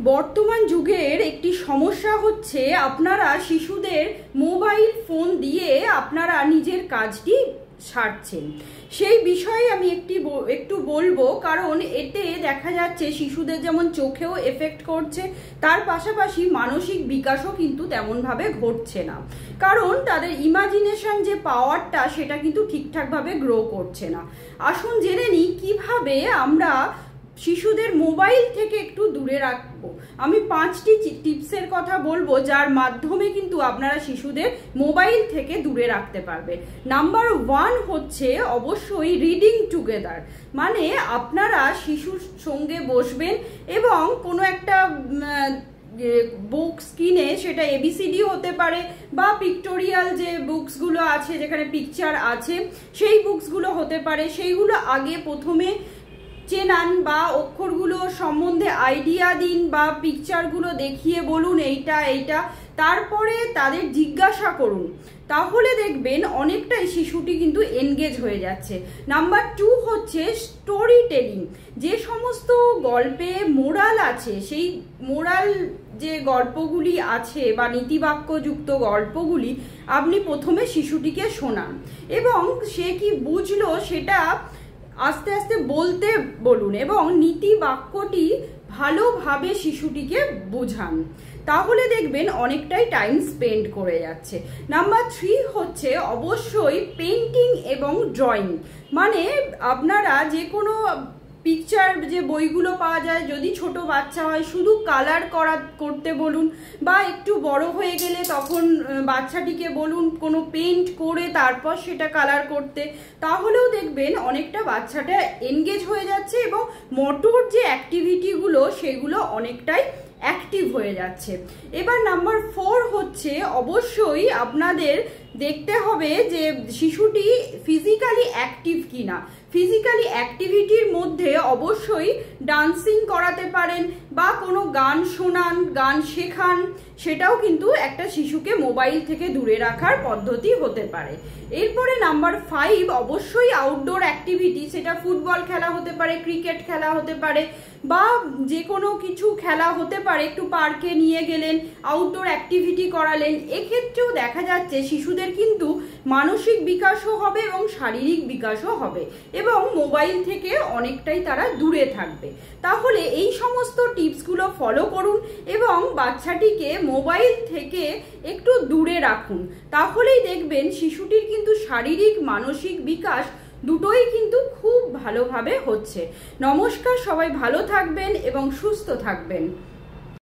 বর্তমান যুগের একটি সমস্যা হচ্ছে আপনারা শিশুদের মোবাইল ফোন দিয়ে আপনারা নিজের কাজটি সারছেন। সেই বিষয়ে আমি একটু বলবো, কারণ এতে দেখা যাচ্ছে শিশুদের যেমন চোখেও এফেক্ট করছে, তার পাশাপাশি মানসিক বিকাশও কিন্তু তেমনভাবে ঘটছে না, কারণ তাদের ইমাজিনেশন যে পাওয়ারটা সেটা কিন্তু ঠিকঠাকভাবে গ্রো করছে না। আসুন জেনে নিই কিভাবে আমরা শিশুদের মোবাইল থেকে একটু দূরে রাখবো। আমি 5টি টিপসের কথা বলবো যার মাধ্যমে কিন্তু আপনারা শিশুদের মোবাইল থেকে দূরে রাখতে পারবেন। নাম্বার 1 হচ্ছে অবশ্যই রিডিং টুগেদার, মানে আপনারা শিশুর সঙ্গে বসবেন এবং কোনো একটা বুকস কিনে, সেটা এবিসিডি হতে পারে বা পিক্টোরিয়াল যে বুকসগুলো আছে যেখানে পিকচার আছে সেই বুকসগুলো হতে পারে, সেইগুলো আগে প্রথমে চেনান বা অক্ষরগুলো সম্বন্ধে আইডিয়া দিন বা পিকচারগুলো দেখিয়ে বলুন এইটা এইটা, তারপরে তাদের জিজ্ঞাসা করুন, তাহলে দেখবেন অনেকটাই শিশুটি কিন্তু এনগেজ হয়ে যাচ্ছে। নাম্বার 2 হচ্ছে স্টোরি টেলিং। যে সমস্ত গল্পে মোরাল আছে, সেই মোরাল যে গল্পগুলি আছে বা নীতিবাক্যযুক্ত গল্পগুলি আপনি প্রথমে শিশুটিকে শোনান এবং সে কি বুঝলো সেটা আস্তে আস্তে বলতে বলুন এবং নীতি বাক্যটি ভালোভাবে শিশুটিকে বোঝান, তাহলে দেখবেন অনেকটাই টাইম স্পেন্ড করে যাচ্ছে। নাম্বার 3 হচ্ছে অবশ্যই পেন্টিং এবং ড্রয়িং, মানে আপনারা যে কোনো পিকচার যে বইগুলো পাওয়া যায়, যদি ছোট বাচ্চা হয় শুধু কালার করতে বলুন, বা একটু বড় হয়ে গেলে তখন বাচ্চাটিকে বলুন কোনো পেন্ট করে তারপর সেটা কালার করতে, তাহলেও দেখবেন অনেকটা বাচ্চাটা এনগেজ হয়ে যাচ্ছে এবং মোটর যে অ্যাক্টিভিটিগুলো সেগুলো অনেকটাই অ্যাক্টিভ হয়ে যাচ্ছে। এবার নাম্বার 4 হচ্ছে অবশ্যই আপনাদের দেখতে হবে যে শিশুটি ফিজিক্যালি অ্যাক্টিভ কিনা। ফিজিক্যালি অ্যাক্টিভিটির মধ্যে অবশ্যই ডান্সিং করাতে পারেন বা কোনো গান শোনান, গান শেখান, সেটাও কিন্তু একটা শিশুকে মোবাইল থেকে দূরে রাখার পদ্ধতি হতে পারে। এরপরে নাম্বার 5 অবশ্যই আউটডোর অ্যাক্টিভিটি, সেটা ফুটবল খেলা হতে পারে, ক্রিকেট খেলা হতে পারে বা যে কোনো কিছু খেলা হতে পারে, একটু পার্কে নিয়ে গেলেন, আউটডোর অ্যাক্টিভিটি করালেন, এক্ষেত্রেও দেখা যাচ্ছে শিশুদের কিন্তু মানসিক বিকাশও হবে এবং শারীরিক বিকাশও হবে এবং মোবাইল থেকে অনেকটাই তারা দূরে থাকবে। তাহলে এই সমস্ত টিপসগুলো ফলো করুন এবং বাচ্চাটিকে মোবাইল থেকে একটু দূরে রাখুন, তাহলেই দেখবেন শিশুটির কিন্তু শারীরিক মানসিক বিকাশ দুটোই কিন্তু খুব ভালোভাবে হচ্ছে। নমস্কার, সবাই ভালো থাকবেন এবং সুস্থ থাকবেন।